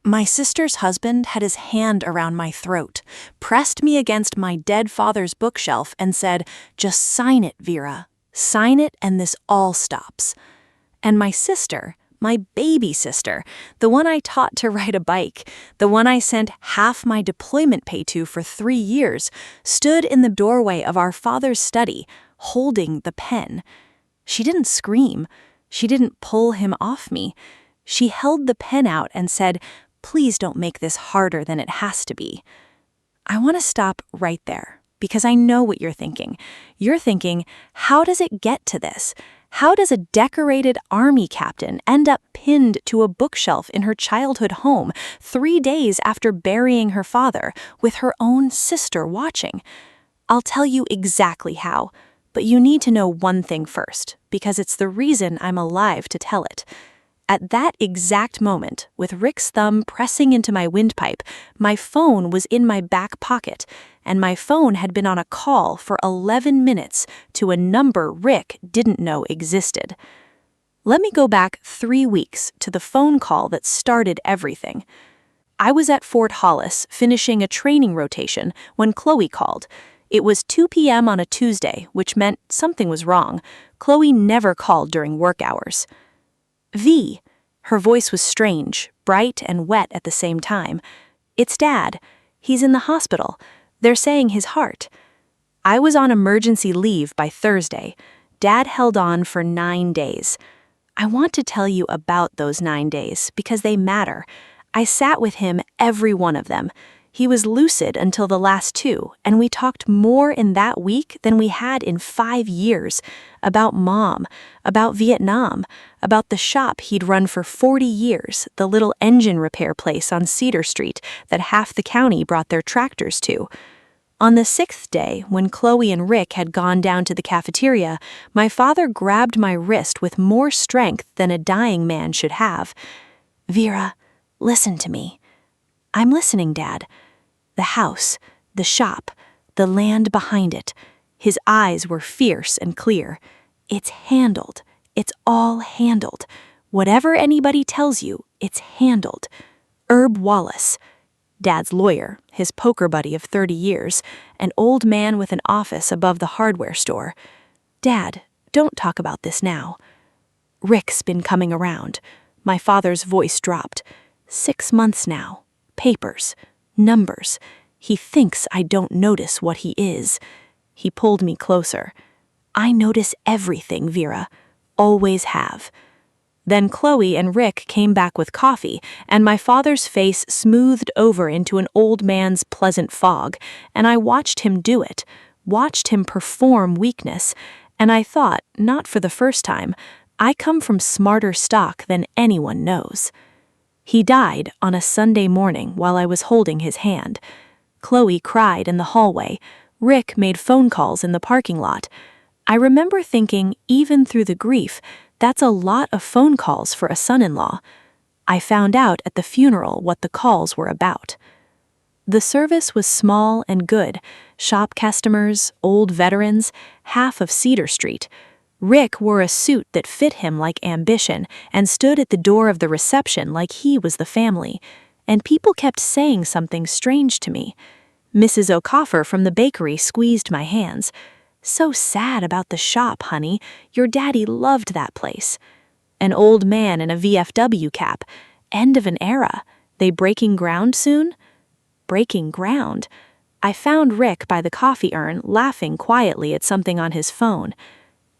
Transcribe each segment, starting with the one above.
My sister's husband had his hand around my throat, pressed me against my dead father's bookshelf, and said, "Just sign it, Vera. Sign it and this all stops." And my sister, my baby sister, the one I taught to ride a bike, the one I sent half my deployment pay to for 3 years, stood in the doorway of our father's study, holding the pen. She didn't scream. She didn't pull him off me. She held the pen out and said, "Please don't make this harder than it has to be." I want to stop right there, because I know what you're thinking. You're thinking, how does it get to this? How does a decorated army captain end up pinned to a bookshelf in her childhood home 3 days after burying her father, with her own sister watching? I'll tell you exactly how, but you need to know one thing first, because it's the reason I'm alive to tell it. At that exact moment, with Rick's thumb pressing into my windpipe, my phone was in my back pocket, and my phone had been on a call for 11 minutes to a number Rick didn't know existed. Let me go back 3 weeks to the phone call that started everything. I was at Fort Hollis finishing a training rotation when Chloe called. It was 2 p.m. on a Tuesday, which meant something was wrong. Chloe never called during work hours. "V." Her voice was strange, bright and wet at the same time. "It's Dad. He's in the hospital. They're saying his heart." I was on emergency leave by Thursday. Dad held on for 9 days. I want to tell you about those 9 days because they matter. I sat with him every one of them. He was lucid until the last 2, and we talked more in that week than we had in 5 years. About Mom, about Vietnam, about the shop he'd run for 40 years, the little engine repair place on Cedar Street that half the county brought their tractors to. On the 6th day, when Chloe and Rick had gone down to the cafeteria, my father grabbed my wrist with more strength than a dying man should have. "Vera, listen to me." "I'm listening, Dad." "The house, the shop, the land behind it." His eyes were fierce and clear. "It's handled. It's all handled. Whatever anybody tells you, it's handled. Herb Wallace." Dad's lawyer, his poker buddy of 30 years, an old man with an office above the hardware store. "Dad, don't talk about this now." "Rick's been coming around." My father's voice dropped. 6 months now. Papers. Numbers. He thinks I don't notice what he is. He pulled me closer. "I notice everything, Vera. Always have." Then Chloe and Rick came back with coffee, and my father's face smoothed over into an old man's pleasant fog, and I watched him do it, watched him perform weakness, and I thought, not for the first time, I come from smarter stock than anyone knows. He died on a Sunday morning while I was holding his hand. Chloe cried in the hallway. Rick made phone calls in the parking lot. I remember thinking, even through the grief, that's a lot of phone calls for a son-in-law. I found out at the funeral what the calls were about. The service was small and good. Shop customers, old veterans, half of Cedar Street. Rick wore a suit that fit him like ambition and stood at the door of the reception like he was the family. And people kept saying something strange to me. Mrs. O'Coffer from the bakery squeezed my hands. "So sad about the shop, honey. Your daddy loved that place." An old man in a VFW cap. End of an era. They breaking ground soon? Breaking ground. I found Rick by the coffee urn laughing quietly at something on his phone.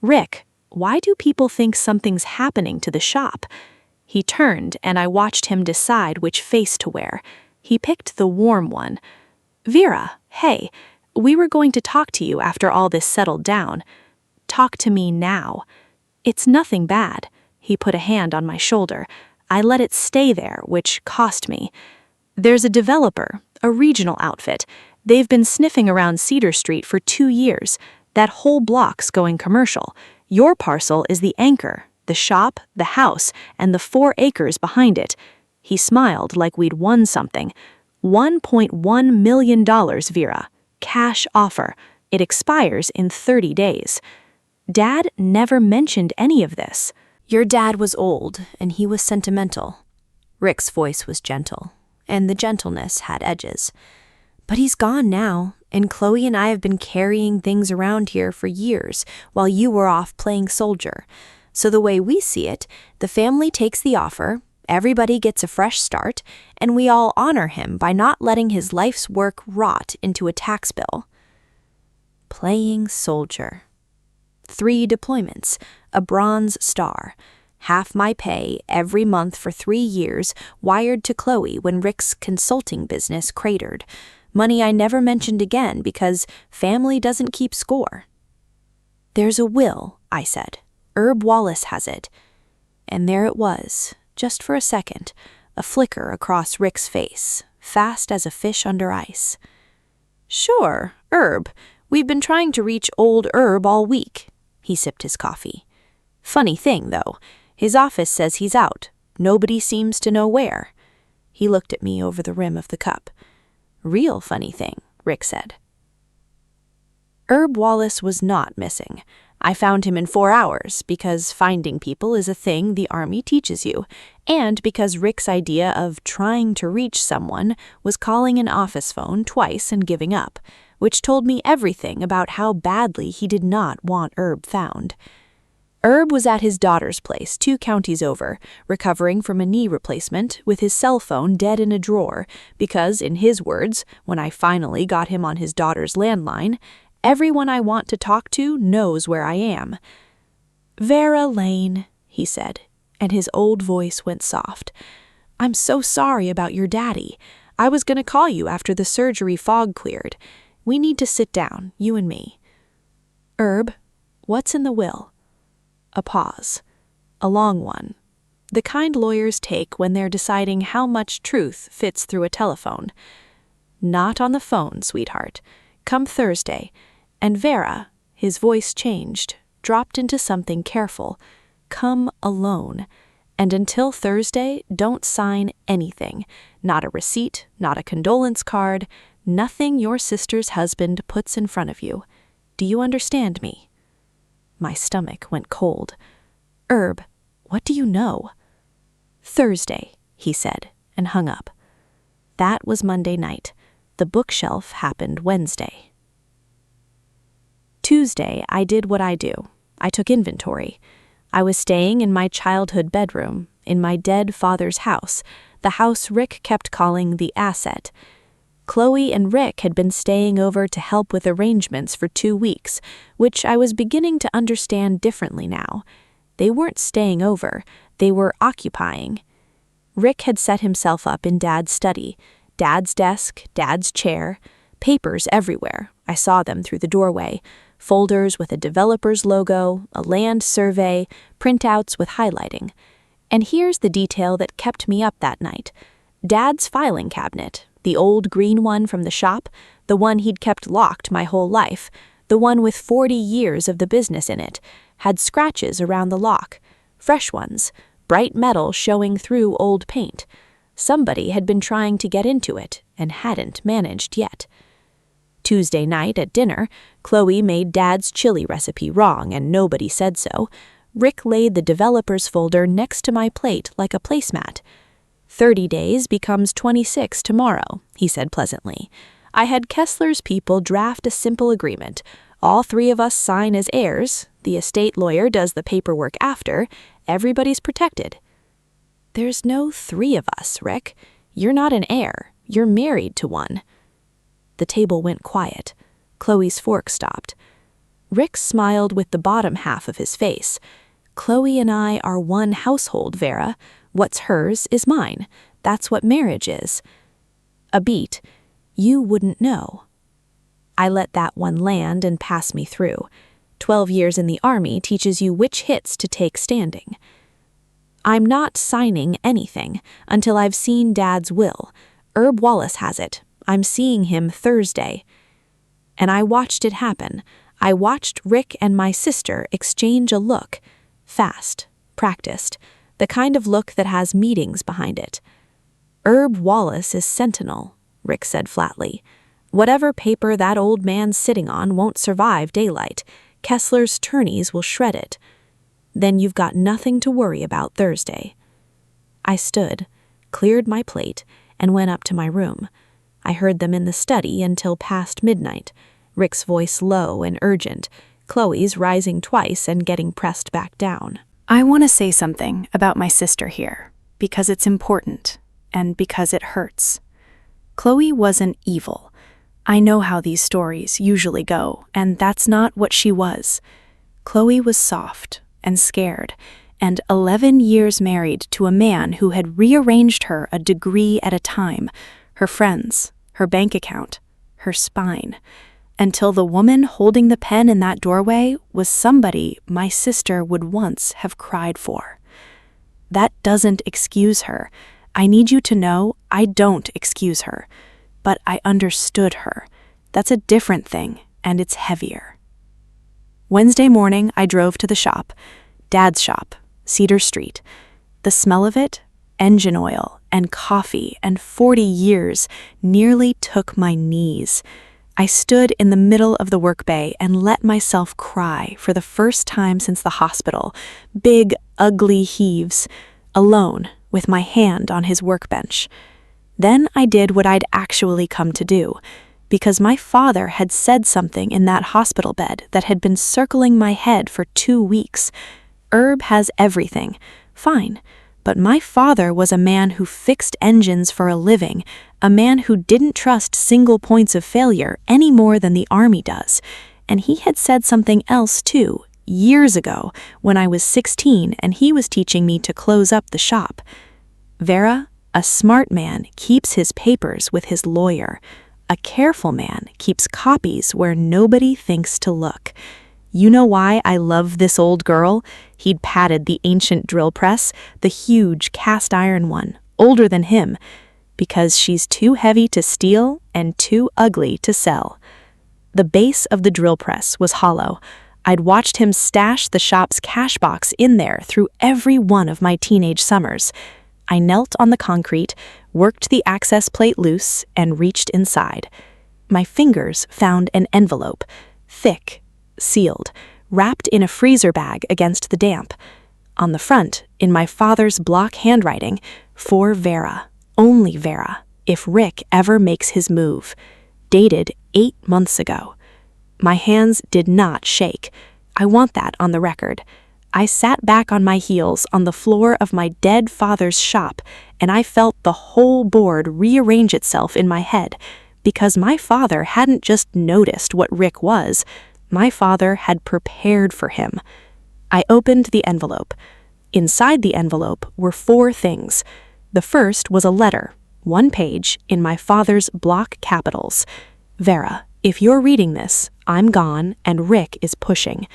"Rick, why do people think something's happening to the shop?" He turned, and I watched him decide which face to wear. He picked the warm one. "Vera, hey, we were going to talk to you after all this settled down." "Talk to me now." "It's nothing bad." He put a hand on my shoulder. I let it stay there, which cost me. "There's a developer, a regional outfit. They've been sniffing around Cedar Street for 2 years. That whole block's going commercial. Your parcel is the anchor, the shop, the house, and the 4 acres behind it." He smiled like we'd won something. $1.1 million, Vera. Cash offer. It expires in 30 days. Dad never mentioned any of this. "Your dad was old, and he was sentimental." Rick's voice was gentle. and the gentleness had edges. But he's gone now, and Chloe and I have been carrying things around here for years while you were off playing soldier. So the way we see it, the family takes the offer, everybody gets a fresh start, and we all honor him by not letting his life's work rot into a tax bill. Playing soldier. 3 deployments, a Bronze Star, half my pay every month for 3 years wired to Chloe when Rick's consulting business cratered. Money I never mentioned again because family doesn't keep score. There's a will, I said. Herb Wallace has it. And there it was, just for a second, a flicker across Rick's face, fast as a fish under ice. Sure, Herb. We've been trying to reach old Herb all week. He sipped his coffee. Funny thing, though. His office says he's out. Nobody seems to know where. He looked at me over the rim of the cup. Real funny thing, Rick said. Herb Wallace was not missing. I found him in 4 hours because finding people is a thing the Army teaches you, and because Rick's idea of trying to reach someone was calling an office phone twice and giving up, which told me everything about how badly he did not want Herb found. Herb was at his daughter's place 2 counties over, recovering from a knee replacement with his cell phone dead in a drawer because, in his words, when I finally got him on his daughter's landline, everyone I want to talk to knows where I am. Vera Lane, he said, and his old voice went soft. I'm so sorry about your daddy. I was going to call you after the surgery fog cleared. We need to sit down, you and me. Herb, what's in the will? A pause. A long one. The kind lawyers take when they're deciding how much truth fits through a telephone. Not on the phone, sweetheart. Come Thursday. And Vera, his voice changed, dropped into something careful. Come alone. And until Thursday, don't sign anything. Not a receipt, not a condolence card, nothing your sister's husband puts in front of you. Do you understand me? My stomach went cold. Herb, what do you know? Thursday, he said, and hung up. That was Monday night. The bookshelf happened Wednesday. Tuesday, I did what I do. I took inventory. I was staying in my childhood bedroom, in my dead father's house, the house Rick kept calling the asset. Chloe and Rick had been staying over to help with arrangements for 2 weeks, which I was beginning to understand differently now. They weren't staying over, they were occupying. Rick had set himself up in Dad's study, Dad's desk, Dad's chair, papers everywhere. I saw them through the doorway, folders with a developer's logo, a land survey, printouts with highlighting. And here's the detail that kept me up that night. Dad's filing cabinet, the old green one from the shop, the one he'd kept locked my whole life, the one with 40 years of the business in it, had scratches around the lock, fresh ones, bright metal showing through old paint. Somebody had been trying to get into it and hadn't managed yet. Tuesday night at dinner, Chloe made Dad's chili recipe wrong and nobody said so. Rick laid the developer's folder next to my plate like a placemat. 30 days becomes 26 tomorrow, he said pleasantly. I had Kessler's people draft a simple agreement. All 3 of us sign as heirs. The estate lawyer does the paperwork after. Everybody's protected. There's no 3 of us, Rick. You're not an heir. You're married to one. The table went quiet. Chloe's fork stopped. Rick smiled with the bottom half of his face. Chloe and I are one household, Vera. What's hers is mine. That's what marriage is. A beat. You wouldn't know. I let that one land and pass me through. 12 years in the Army teaches you which hits to take standing. I'm not signing anything until I've seen Dad's will. Herb Wallace has it. I'm seeing him Thursday. And I watched it happen. I watched Rick and my sister exchange a look. Fast, practiced, the kind of look that has meetings behind it. Herb Wallace is sentinel, Rick said flatly. Whatever paper that old man's sitting on won't survive daylight. Kessler's tourneys will shred it. Then you've got nothing to worry about Thursday. I stood, cleared my plate, and went up to my room. I heard them in the study until past midnight, Rick's voice low and urgent, Chloe's rising twice and getting pressed back down. I want to say something about my sister here, because it's important, and because it hurts. Chloe wasn't evil. I know how these stories usually go, and that's not what she was. Chloe was soft and scared, and 11 years married to a man who had rearranged her a degree at a time, her friends, her bank account, her spine, until the woman holding the pen in that doorway was somebody my sister would once have cried for. That doesn't excuse her. I need you to know I don't excuse her, but I understood her. That's a different thing, and it's heavier. Wednesday morning, I drove to the shop, Dad's shop, Cedar Street. The smell of it, engine oil and coffee and 40 years, nearly took my knees. I stood in the middle of the work bay and let myself cry for the first time since the hospital, big, ugly heaves, alone, with my hand on his workbench. Then I did what I'd actually come to do, because my father had said something in that hospital bed that had been circling my head for 2 weeks. Herb has everything, fine, but my father was a man who fixed engines for a living, a man who didn't trust single points of failure any more than the Army does. And he had said something else too, years ago, when I was 16 and he was teaching me to close up the shop. Vera, a smart man keeps his papers with his lawyer. A careful man keeps copies where nobody thinks to look. You know why I love this old girl? He'd patted the ancient drill press, the huge cast iron one, older than him, because she's too heavy to steal and too ugly to sell. The base of the drill press was hollow. I'd watched him stash the shop's cash box in there through every one of my teenage summers. I knelt on the concrete, worked the access plate loose, and reached inside. My fingers found an envelope, thick, sealed, wrapped in a freezer bag against the damp. On the front, in my father's block handwriting, for Vera, only Vera, if Rick ever makes his move. Dated 8 months ago. My hands did not shake. I want that on the record. I sat back on my heels on the floor of my dead father's shop, and I felt the whole board rearrange itself in my head, because my father hadn't just noticed what Rick was. My father had prepared for him. I opened the envelope. Inside the envelope were 4 things. The first was a letter, 1 page, in my father's block capitals. Vera, if you're reading this, I'm gone and Rick is pushing.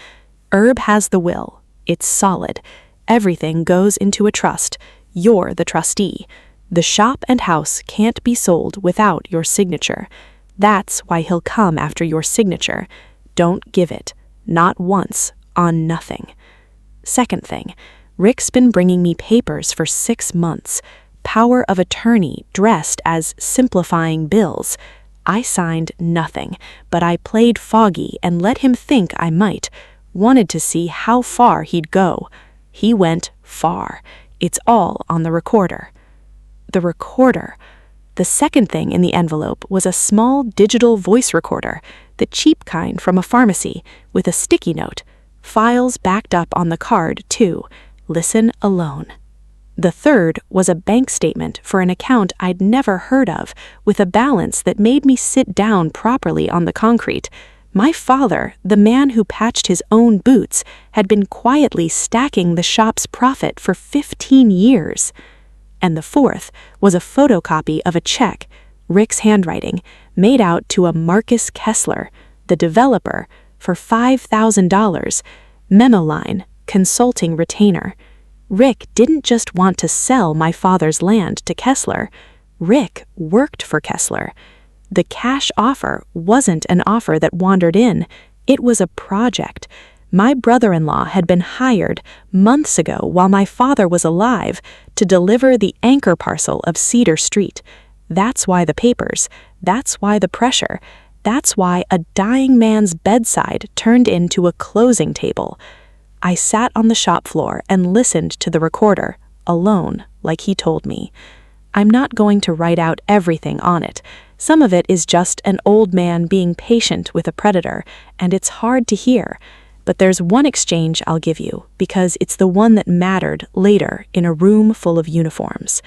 Herb has the will. It's solid. Everything goes into a trust. You're the trustee. The shop and house can't be sold without your signature. That's why he'll come after your signature. Don't give it. Not once. On nothing. Second thing, Rick's been bringing me papers for 6 months. Power of attorney dressed as simplifying bills. I signed nothing, but I played foggy and let him think I might. Wanted to see how far he'd go. He went far. It's all on the recorder. The recorder. The second thing in the envelope was a small digital voice recorder, the cheap kind from a pharmacy, with a sticky note. Files backed up on the card, too. Listen alone. The third was a bank statement for an account I'd never heard of, with a balance that made me sit down properly on the concrete. My father, the man who patched his own boots, had been quietly stacking the shop's profit for 15 years. And the fourth was a photocopy of a check, Rick's handwriting, made out to a Marcus Kessler, the developer, for $5,000, memo line, consulting retainer. Rick didn't just want to sell my father's land to Kessler. Rick worked for Kessler. The cash offer wasn't an offer that wandered in. It was a project. My brother-in-law had been hired months ago while my father was alive to deliver the anchor parcel of Cedar Street. That's why the papers. That's why the pressure. That's why a dying man's bedside turned into a closing table. I sat on the shop floor and listened to the recorder, alone, like he told me. I'm not going to write out everything on it. Some of it is just an old man being patient with a predator, and it's hard to hear. But there's one exchange I'll give you, because it's the one that mattered later in a room full of uniforms.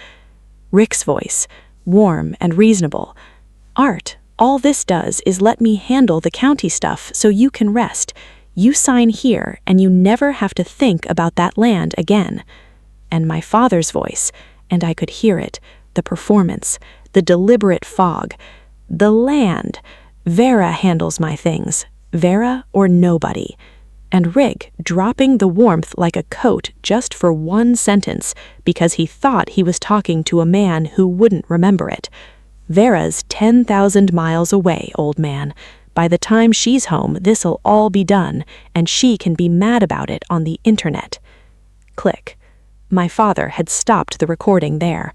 Rick's voice, warm and reasonable. Art, all this does is let me handle the county stuff so you can rest. You sign here, and you never have to think about that land again. And my father's voice, and I could hear it, the performance, the deliberate fog. The land. Vera handles my things. Vera or nobody. And Rick dropping the warmth like a coat just for one sentence because he thought he was talking to a man who wouldn't remember it. Vera's 10,000 miles away, old man. By the time she's home, this'll all be done, and she can be mad about it on the internet. Click. My father had stopped the recording there.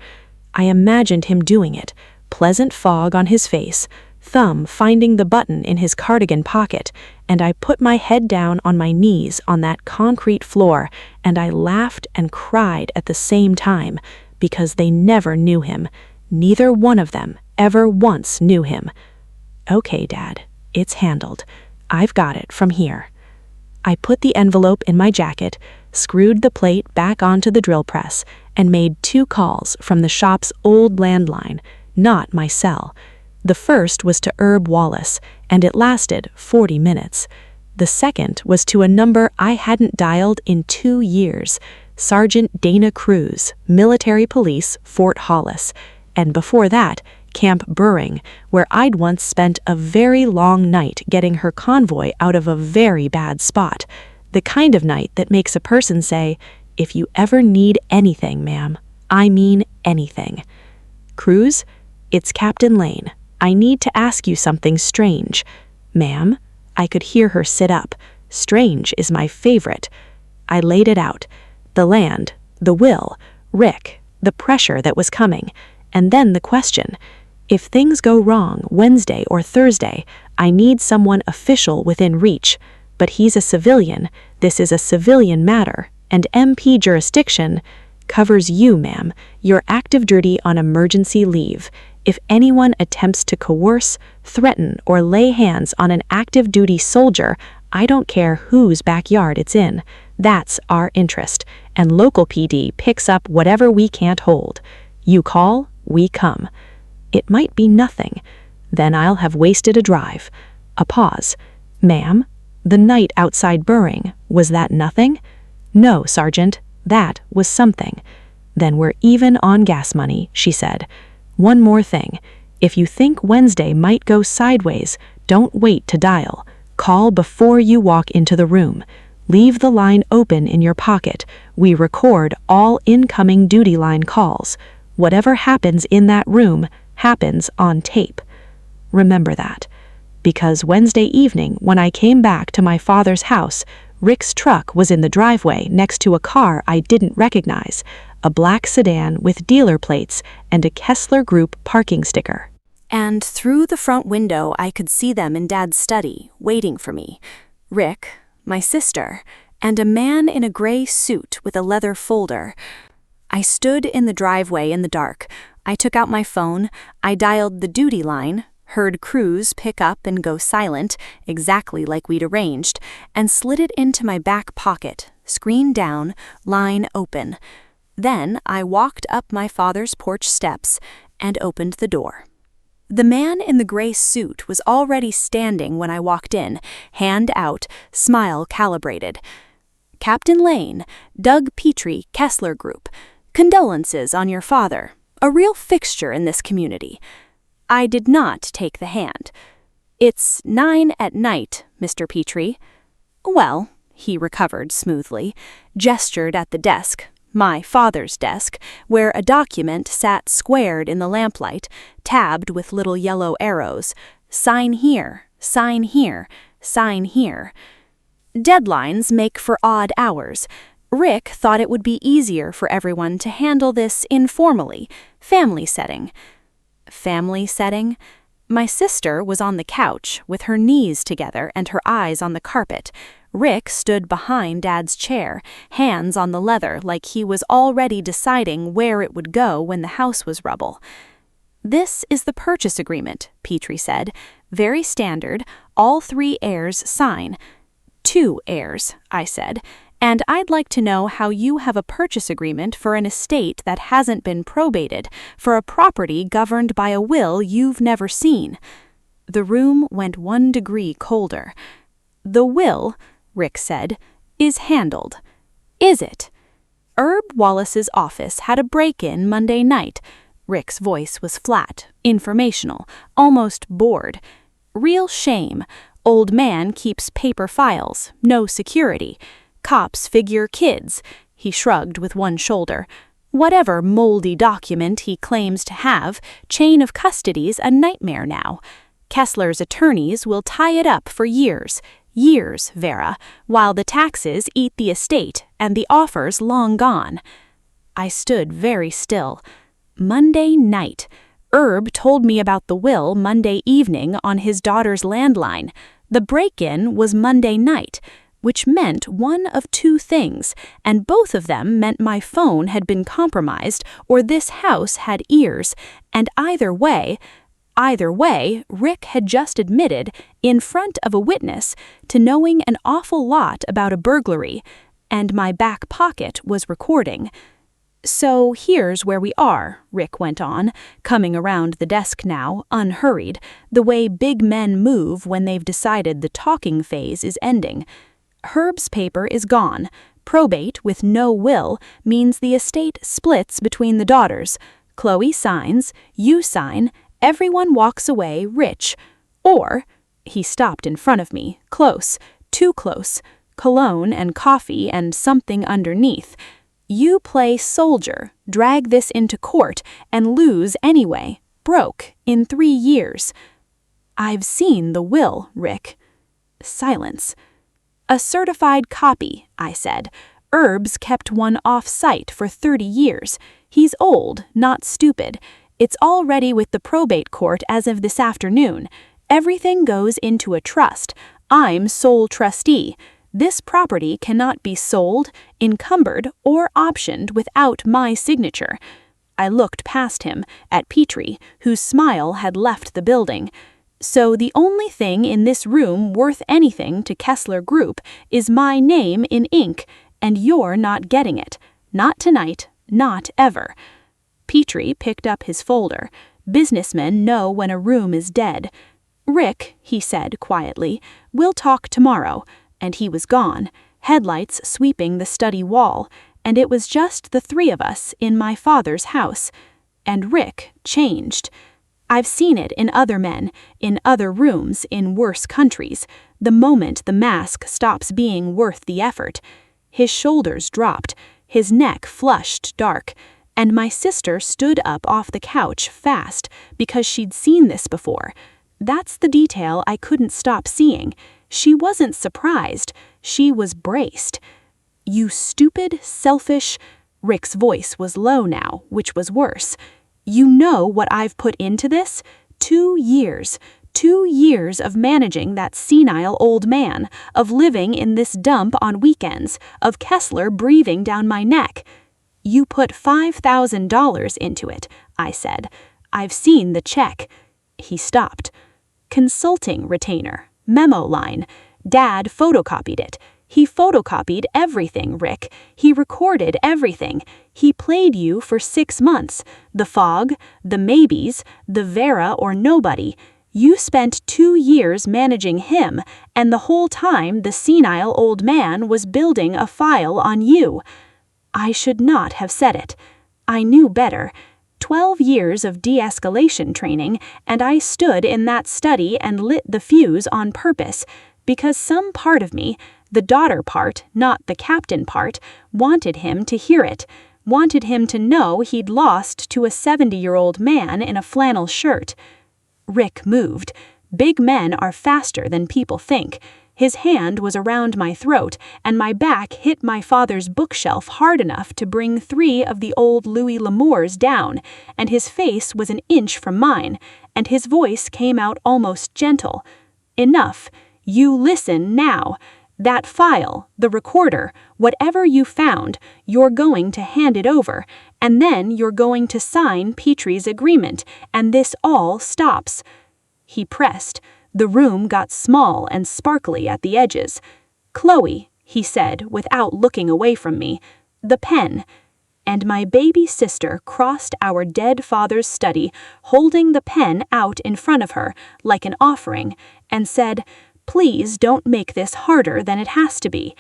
I imagined him doing it, pleasant fog on his face, thumb finding the button in his cardigan pocket, and I put my head down on my knees on that concrete floor, and I laughed and cried at the same time, because they never knew him. Neither one of them ever once knew him. Okay, Dad, it's handled. I've got it from here. I put the envelope in my jacket, screwed the plate back onto the drill press, and made 2 calls from the shop's old landline, not my cell. The first was to Herb Wallace, and it lasted 40 minutes. The second was to a number I hadn't dialed in 2 years, Sergeant Dana Cruz, Military Police, Fort Hollis, and before that, Camp Burring, where I'd once spent a very long night getting her convoy out of a very bad spot. The kind of night that makes a person say, "If you ever need anything, ma'am, I mean anything." Cruz, it's Captain Lane. I need to ask you something strange. Ma'am? I could hear her sit up. Strange is my favorite. I laid it out. The land, the will, Rick, the pressure that was coming, and then the question. If things go wrong Wednesday or Thursday, I need someone official within reach. But he's a civilian. This is a civilian matter, and MP jurisdiction covers you, ma'am. You're active duty on emergency leave. If anyone attempts to coerce, threaten, or lay hands on an active duty soldier, I don't care whose backyard it's in. That's our interest, and local PD picks up whatever we can't hold. You call, we come. It might be nothing. Then I'll have wasted a drive. A pause. Ma'am, the night outside Burring, was that nothing? No, Sergeant, that was something. Then we're even on gas money, she said. One more thing. If you think Wednesday might go sideways, don't wait to dial. Call before you walk into the room. Leave the line open in your pocket. We record all incoming duty line calls. Whatever happens in that room happens on tape. Remember that. Because Wednesday evening, when I came back to my father's house, Rick's truck was in the driveway next to a car I didn't recognize, a black sedan with dealer plates and a Kessler Group parking sticker. And through the front window, I could see them in Dad's study, waiting for me. Rick, my sister, and a man in a gray suit with a leather folder. I stood in the driveway in the dark. I took out my phone, I dialed the duty line, heard Cruz pick up and go silent, exactly like we'd arranged, and slid it into my back pocket, screen down, line open. Then I walked up my father's porch steps and opened the door. The man in the gray suit was already standing when I walked in, hand out, smile calibrated. Captain Lane, Doug Petrie, Kessler Group. Condolences on your father. A real fixture in this community. I did not take the hand. It's 9 at night, Mr. Petrie. Well, he recovered smoothly, gestured at the desk, my father's desk, where a document sat squared in the lamplight, tabbed with little yellow arrows. Sign here, sign here, sign here. Deadlines make for odd hours. Rick thought it would be easier for everyone to handle this informally, family setting. Family setting? My sister was on the couch with her knees together and her eyes on the carpet. Rick stood behind Dad's chair, hands on the leather like he was already deciding where it would go when the house was rubble. "This is the purchase agreement," Petrie said. "Very standard, all 3 heirs sign." "2 heirs," I said, "and I'd like to know how you have a purchase agreement for an estate that hasn't been probated, for a property governed by a will you've never seen." The room went 1 degree colder. "The will," Rick said, "is handled." "Is it?" "Herb Wallace's office had a break-in Monday night." Rick's voice was flat, informational, almost bored. "Real shame. Old man keeps paper files, no security. Cops figure kids." He shrugged with one shoulder. "Whatever moldy document he claims to have, chain of custody's a nightmare now. Kessler's attorneys will tie it up for years. Years, Vera, while the taxes eat the estate and the offer's long gone." I stood very still. Monday night. Herb told me about the will Monday evening on his daughter's landline. The break-in was Monday night, which meant one of 2 things, and both of them meant my phone had been compromised or this house had ears, and either way, Rick had just admitted, in front of a witness, to knowing an awful lot about a burglary, and my back pocket was recording. "So here's where we are," Rick went on, coming around the desk now, unhurried, the way big men move when they've decided the talking phase is ending. "Herb's paper is gone. Probate with no will means the estate splits between the daughters. Chloe signs, you sign, everyone walks away rich. Or," he stopped in front of me, close, too close, cologne and coffee and something underneath, "you play soldier, drag this into court, and lose anyway, broke, in 3 years. "I've seen the will, Rick." Silence. "A certified copy," I said. "Herb's kept one off-site for 30 years. He's old, not stupid. It's all ready with the probate court as of this afternoon. Everything goes into a trust. I'm sole trustee. This property cannot be sold, encumbered, or optioned without my signature." I looked past him, at Petrie, whose smile had left the building. "So the only thing in this room worth anything to Kessler Group is my name in ink, and you're not getting it. Not tonight, not ever." Petrie picked up his folder. Businessmen know when a room is dead. "Rick," he said quietly, "we'll talk tomorrow." And he was gone, headlights sweeping the study wall, and it was just the 3 of us in my father's house. And Rick changed. I've seen it in other men, in other rooms, in worse countries, the moment the mask stops being worth the effort. His shoulders dropped, his neck flushed dark, and my sister stood up off the couch fast because she'd seen this before. That's the detail I couldn't stop seeing. She wasn't surprised. She was braced. "You stupid, selfish—" Rick's voice was low now, which was worse. "You know what I've put into this? 2 years. 2 years of managing that senile old man, of living in this dump on weekends, of Kessler breathing down my neck." "You put $5,000 into it," I said. "I've seen the check." He stopped. "Consulting retainer. Memo line. Dad photocopied it. He photocopied everything, Rick. He recorded everything. He played you for 6 months. The fog, the maybes, the Vera or nobody. You spent 2 years managing him, and the whole time the senile old man was building a file on you." I should not have said it. I knew better. 12 years of de-escalation training, and I stood in that study and lit the fuse on purpose, because some part of me, the daughter part, not the captain part, wanted him to hear it, wanted him to know he'd lost to a 70-year-old man in a flannel shirt. Rick moved. Big men are faster than people think. His hand was around my throat, and my back hit my father's bookshelf hard enough to bring 3 of the old Louis L'Amours down, and his face was an inch from mine, and his voice came out almost gentle. "Enough. You listen now. That file, the recorder, whatever you found, you're going to hand it over, and then you're going to sign Petrie's agreement, and this all stops." He pressed. The room got small and sparkly at the edges. "Chloe," he said without looking away from me, "the pen." And my baby sister crossed our dead father's study, holding the pen out in front of her, like an offering, and said, "Please don't make this harder than it has to be."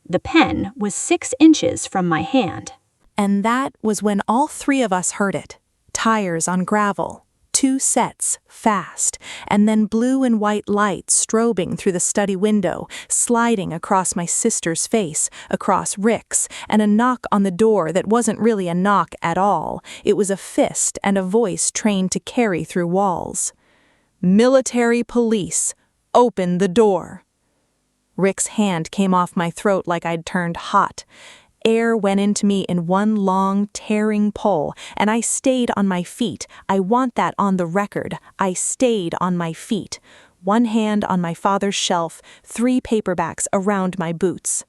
The pen was 6 inches from my hand. And that was when all 3 of us heard it. Tires on gravel, 2 sets, fast, and then blue and white lights strobing through the study window, sliding across my sister's face, across Rick's, and a knock on the door that wasn't really a knock at all. It was a fist and a voice trained to carry through walls. "Military police, open the door." Rick's hand came off my throat like I'd turned hot. Air went into me in one long, tearing pull, and I stayed on my feet. I want that on the record. I stayed on my feet. One hand on my father's shelf, 3 paperbacks around my boots.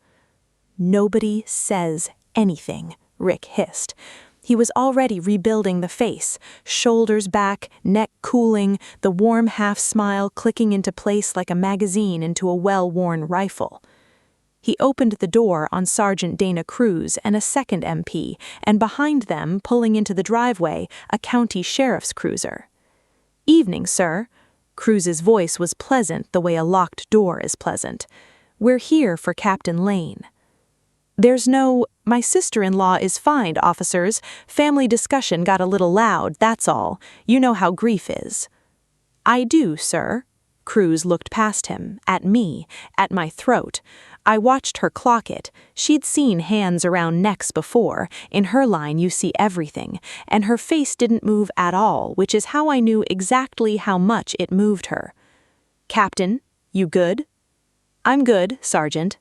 "Nobody says anything," Rick hissed. He was already rebuilding the face, shoulders back, neck cooling, the warm half-smile clicking into place like a magazine into a well-worn rifle. He opened the door on Sergeant Dana Cruz and a second MP, and behind them, pulling into the driveway, a county sheriff's cruiser. "Evening, sir." Cruz's voice was pleasant the way a locked door is pleasant. "We're here for Captain Lane." "There's no, my sister-in-law is fine, officers. Family discussion got a little loud, that's all. You know how grief is." "I do, sir." Cruz looked past him, at me, at my throat. I watched her clock it. She'd seen hands around necks before. In her line you see everything. And her face didn't move at all, which is how I knew exactly how much it moved her. "Captain, you good?" "I'm good, Sergeant."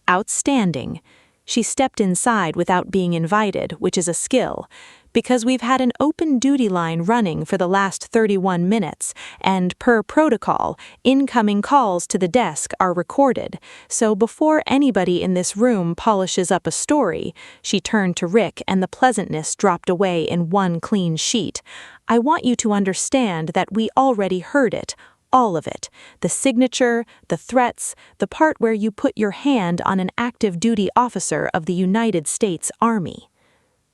"Outstanding." She stepped inside without being invited, which is a skill. Because we've had an open duty line running for the last 31 minutes, and per protocol, incoming calls to the desk are recorded. So before anybody in this room polishes up a story, she turned to Rick and the pleasantness dropped away in one clean sheet. I want you to understand that we already heard it. All of it. The signature, the threats, the part where you put your hand on an active duty officer of the United States Army.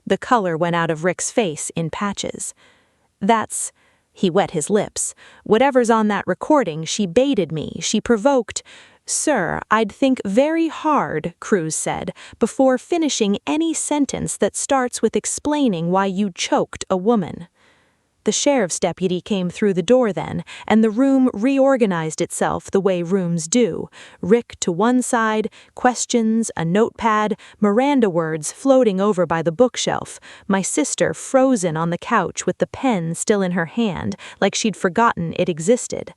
The color went out of Rick's face in patches. "That's," he wet his lips, "whatever's on that recording, she baited me, she provoked." "Sir, I'd think very hard," Cruz said, "before finishing any sentence that starts with explaining why you choked a woman." The sheriff's deputy came through the door then, and the room reorganized itself the way rooms do. Rick to one side, questions, a notepad, Miranda words floating over by the bookshelf, my sister frozen on the couch with the pen still in her hand, like she'd forgotten it existed.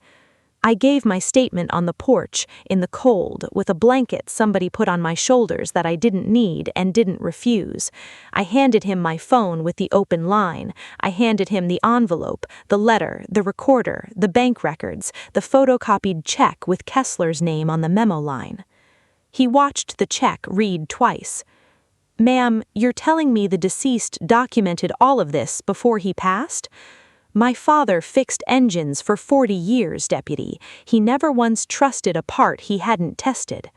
I gave my statement on the porch, in the cold, with a blanket somebody put on my shoulders that I didn't need and didn't refuse. I handed him my phone with the open line. I handed him the envelope, the letter, the recorder, the bank records, the photocopied check with Kessler's name on the memo line. He watched the check read twice. "Ma'am, you're telling me the deceased documented all of this before he passed?" "My father fixed engines for 40 years, Deputy. He never once trusted a part he hadn't tested."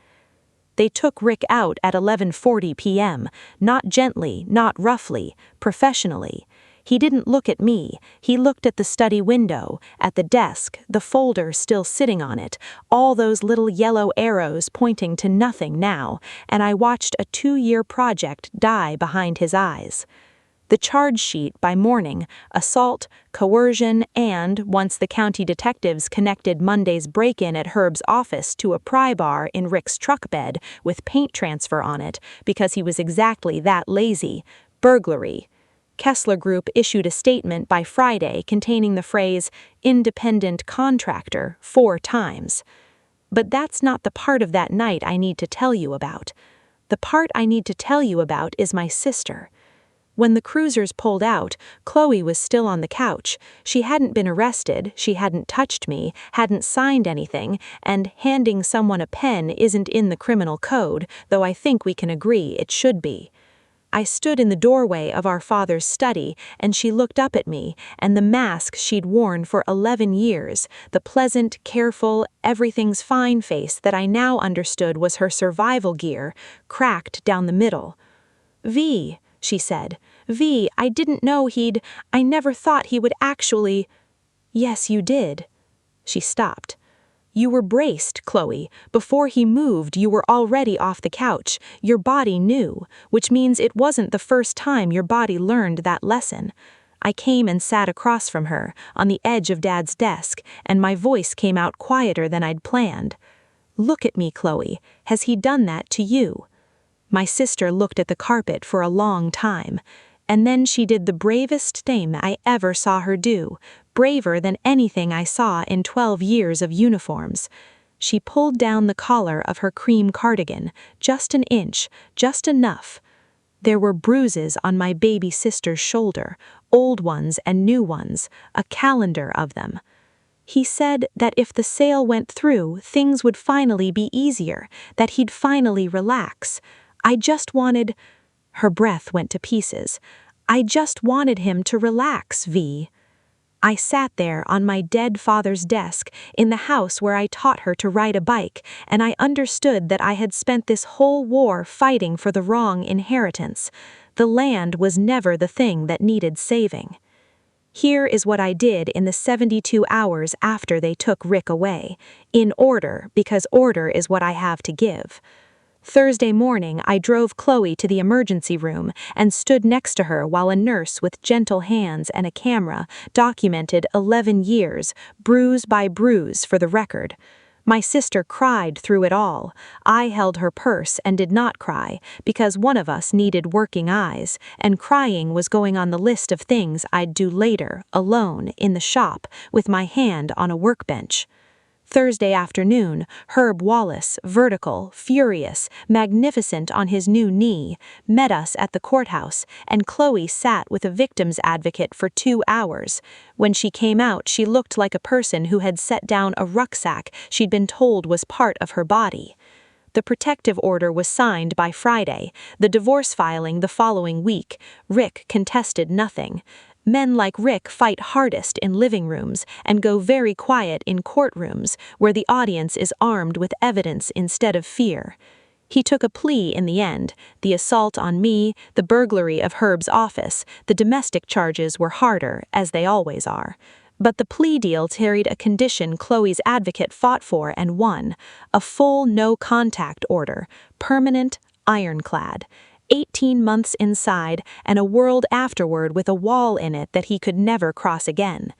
They took Rick out at 11:40 p.m., not gently, not roughly, professionally. He didn't look at me. He looked at the study window, at the desk, the folder still sitting on it, all those little yellow arrows pointing to nothing now, and I watched a 2-year project die behind his eyes. The charge sheet by morning, assault, coercion, and, once the county detectives connected Monday's break-in at Herb's office to a pry bar in Rick's truck bed with paint transfer on it because he was exactly that lazy, burglary. Kessler Group issued a statement by Friday containing the phrase, "independent contractor," 4 times. But that's not the part of that night I need to tell you about. The part I need to tell you about is my sister. When the cruisers pulled out, Chloe was still on the couch. She hadn't been arrested, she hadn't touched me, hadn't signed anything, and handing someone a pen isn't in the criminal code, though I think we can agree it should be. I stood in the doorway of our father's study, and she looked up at me, and the mask she'd worn for 11 years, the pleasant, careful, everything's fine face that I now understood was her survival gear, cracked down the middle. "V," she said. "V, I didn't know I never thought he would actually—" "Yes, you did." She stopped. "You were braced, Chloe. Before he moved, you were already off the couch. Your body knew, which means it wasn't the first time your body learned that lesson." I came and sat across from her, on the edge of Dad's desk, and my voice came out quieter than I'd planned. "Look at me, Chloe. Has he done that to you?" My sister looked at the carpet for a long time, and then she did the bravest thing I ever saw her do, braver than anything I saw in 12 years of uniforms. She pulled down the collar of her cream cardigan, just an inch, just enough. There were bruises on my baby sister's shoulder, old ones and new ones, a calendar of them. He said that if the sale went through, things would finally be easier, that he'd finally relax. I just wanted— Her breath went to pieces. "I just wanted him to relax, V." I sat there on my dead father's desk in the house where I taught her to ride a bike, and I understood that I had spent this whole war fighting for the wrong inheritance. The land was never the thing that needed saving. Here is what I did in the 72 hours after they took Rick away, in order, because order is what I have to give. Thursday morning, I drove Chloe to the emergency room and stood next to her while a nurse with gentle hands and a camera documented 11 years, bruise by bruise, for the record. My sister cried through it all. I held her purse and did not cry, because one of us needed working eyes, and crying was going on the list of things I'd do later, alone, in the shop, with my hand on a workbench. Thursday afternoon, Herb Wallace, vertical, furious, magnificent on his new knee, met us at the courthouse, and Chloe sat with a victim's advocate for 2 hours. When she came out, she looked like a person who had set down a rucksack she'd been told was part of her body. The protective order was signed by Friday, the divorce filing the following week. Rick contested nothing. Men like Rick fight hardest in living rooms and go very quiet in courtrooms where the audience is armed with evidence instead of fear. He took a plea in the end. The assault on me, the burglary of Herb's office, the domestic charges were harder, as they always are. But the plea deal carried a condition Chloe's advocate fought for and won: a full no-contact order, permanent, ironclad. 18 months inside, and a world afterward with a wall in it that he could never cross again.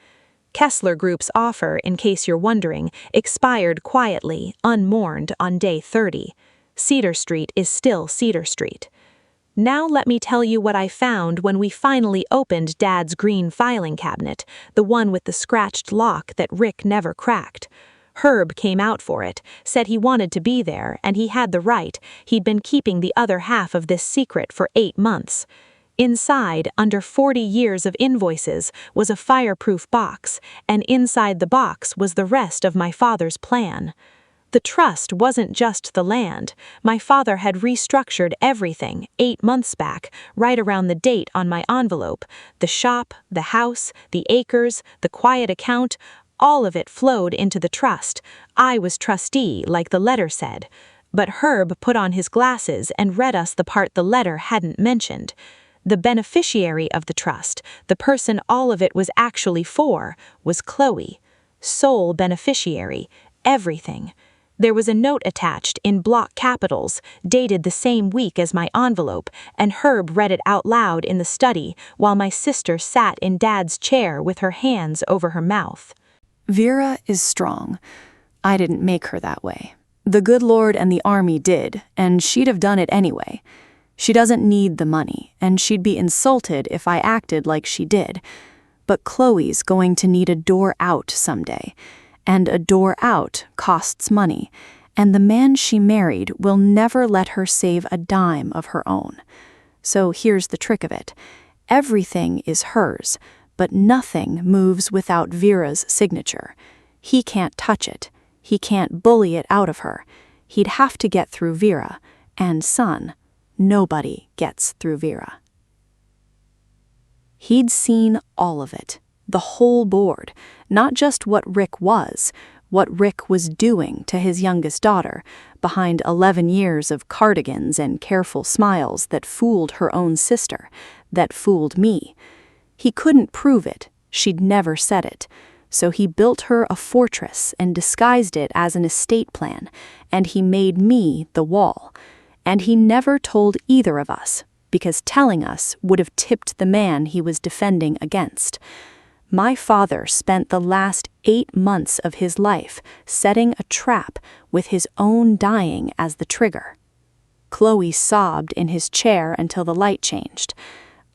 Kessler Group's offer, in case you're wondering, expired quietly, unmourned, on day 30. Cedar Street is still Cedar Street. Now let me tell you what I found when we finally opened Dad's green filing cabinet, the one with the scratched lock that Rick never cracked. Herb came out for it, said he wanted to be there, and he had the right. He'd been keeping the other half of this secret for 8 months. Inside, under 40 years of invoices, was a fireproof box, and inside the box was the rest of my father's plan. The trust wasn't just the land. My father had restructured everything 8 months back, right around the date on my envelope. The shop, the house, the acres, the quiet account, all of it flowed into the trust. I was trustee, like the letter said. But Herb put on his glasses and read us the part the letter hadn't mentioned. The beneficiary of the trust, the person all of it was actually for, was Chloe. Sole beneficiary, everything. There was a note attached in block capitals, dated the same week as my envelope, and Herb read it out loud in the study while my sister sat in Dad's chair with her hands over her mouth. Vera is strong. I didn't make her that way. The good Lord and the army did, and she'd have done it anyway. She doesn't need the money, and she'd be insulted if I acted like she did. But Chloe's going to need a door out someday, and a door out costs money, and the man she married will never let her save a dime of her own. So here's the trick of it. Everything is hers, but nothing moves without Vera's signature. He can't touch it. He can't bully it out of her. He'd have to get through Vera. And son, nobody gets through Vera. He'd seen all of it, the whole board, not just what Rick was doing to his youngest daughter, behind 11 years of cardigans and careful smiles that fooled her own sister, that fooled me. He couldn't prove it, she'd never said it, so he built her a fortress and disguised it as an estate plan, and he made me the wall. And he never told either of us, because telling us would have tipped the man he was defending against. My father spent the last 8 months of his life setting a trap with his own dying as the trigger. Chloe sobbed in his chair until the light changed.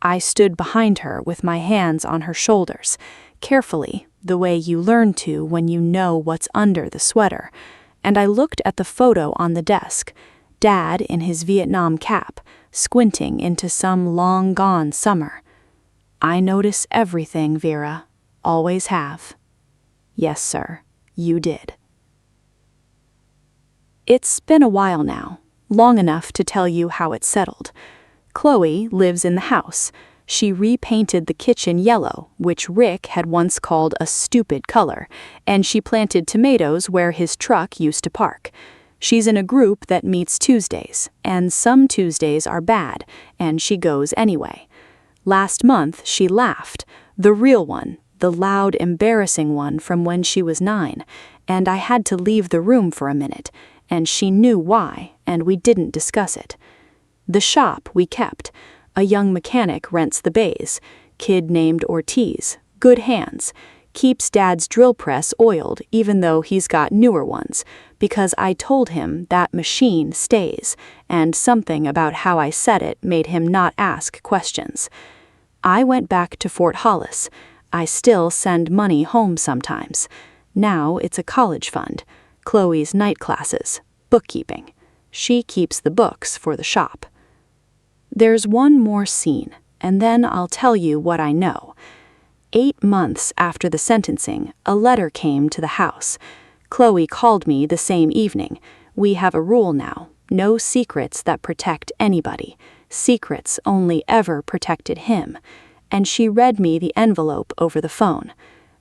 I stood behind her with my hands on her shoulders, carefully, the way you learn to when you know what's under the sweater, and I looked at the photo on the desk, Dad in his Vietnam cap, squinting into some long-gone summer. I notice everything, Vera. Always have. Yes, sir, you did. It's been a while now, long enough to tell you how it settled. Chloe lives in the house. She repainted the kitchen yellow, which Rick had once called a stupid color, and she planted tomatoes where his truck used to park. She's in a group that meets Tuesdays, and some Tuesdays are bad, and she goes anyway. Last month, she laughed, the real one, the loud, embarrassing one from when she was 9, and I had to leave the room for a minute, and she knew why, and we didn't discuss it. The shop we kept. A young mechanic rents the bays, kid named Ortiz, good hands, keeps Dad's drill press oiled even though he's got newer ones, because I told him that machine stays, and something about how I said it made him not ask questions. I went back to Fort Hollis. I still send money home sometimes. Now it's a college fund, Chloe's night classes, bookkeeping. She keeps the books for the shop. There's one more scene, and then I'll tell you what I know. 8 months after the sentencing, a letter came to the house. Chloe called me the same evening. We have a rule now, no secrets that protect anybody. Secrets only ever protected him. And she read me the envelope over the phone.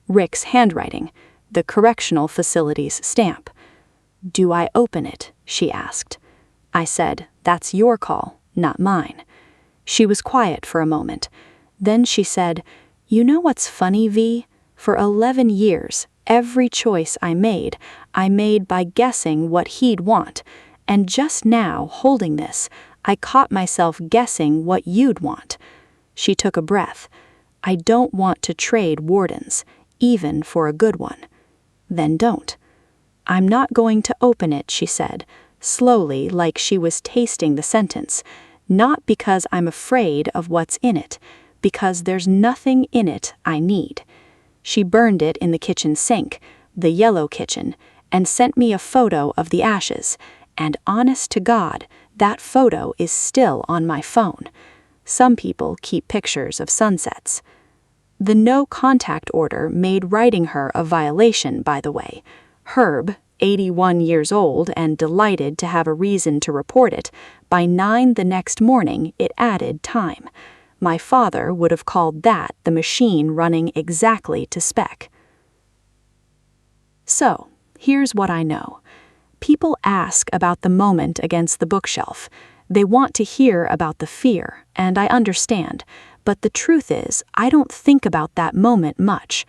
Rick's handwriting, the correctional facility's stamp. Do I open it? She asked. I said, that's your call, not mine. She was quiet for a moment. Then she said, you know what's funny, V? For 11 years, every choice I made by guessing what he'd want. And just now, holding this, I caught myself guessing what you'd want. She took a breath. I don't want to trade wardens, even for a good one. Then don't. I'm not going to open it, she said, slowly, like she was tasting the sentence. Not because I'm afraid of what's in it, because there's nothing in it I need. She burned it in the kitchen sink, the yellow kitchen, and sent me a photo of the ashes, and honest to God, that photo is still on my phone. Some people keep pictures of sunsets. The no-contact order made writing her a violation, by the way. Herb, 81 years old and delighted to have a reason to report it, by 9 the next morning it added time. My father would have called that the machine running exactly to spec. So, here's what I know. People ask about the moment against the bookshelf. They want to hear about the fear, and I understand, but the truth is, I don't think about that moment much.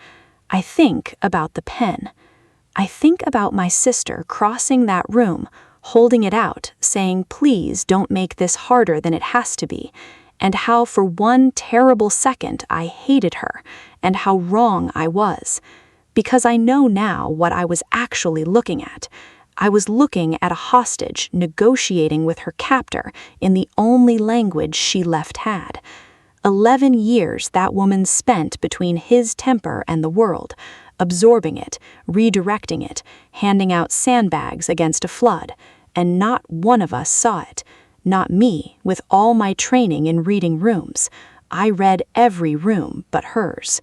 I think about the pen. I think about my sister crossing that room, holding it out, saying, please don't make this harder than it has to be, and how for one terrible second I hated her, and how wrong I was. Because I know now what I was actually looking at. I was looking at a hostage negotiating with her captor in the only language she left had. 11 years that woman spent between his temper and the world, absorbing it, redirecting it, handing out sandbags against a flood, and not one of us saw it. Not me, with all my training in reading rooms. I read every room but hers.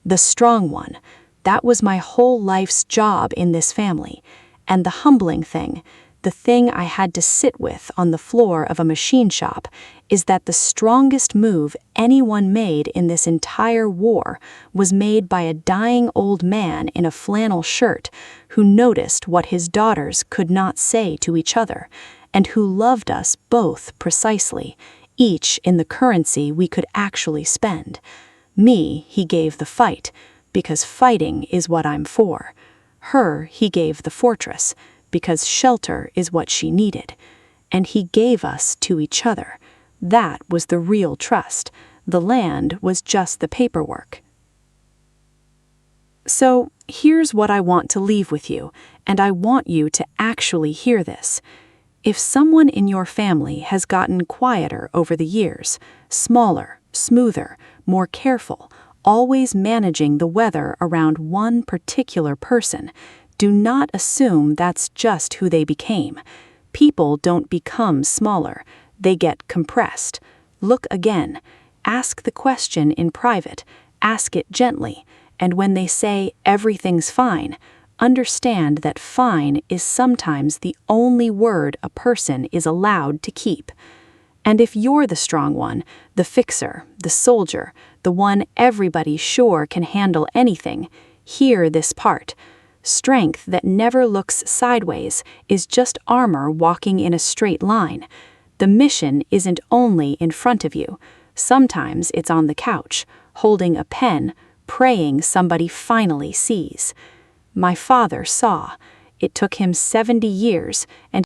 The strong one, that was my whole life's job in this family. And the humbling thing, the thing I had to sit with on the floor of a machine shop, is that the strongest move anyone made in this entire war was made by a dying old man in a flannel shirt who noticed what his daughters could not say to each other, and who loved us both precisely, each in the currency we could actually spend. Me, he gave the fight, because fighting is what I'm for. Her, he gave the fortress, because shelter is what she needed. And he gave us to each other. That was the real trust. The land was just the paperwork. So, here's what I want to leave with you, and I want you to actually hear this. If someone in your family has gotten quieter over the years, smaller, smoother, more careful, always managing the weather around one particular person, do not assume that's just who they became. People don't become smaller, they get compressed. Look again. Ask the question in private. Ask it gently. And when they say everything's fine, understand that fine is sometimes the only word a person is allowed to keep. And if you're the strong one, the fixer, the soldier, the one everybody's sure can handle anything, hear this part. Strength that never looks sideways is just armor walking in a straight line. The mission isn't only in front of you. Sometimes it's on the couch, holding a pen, praying somebody finally sees. My father saw. It took him 70 years, and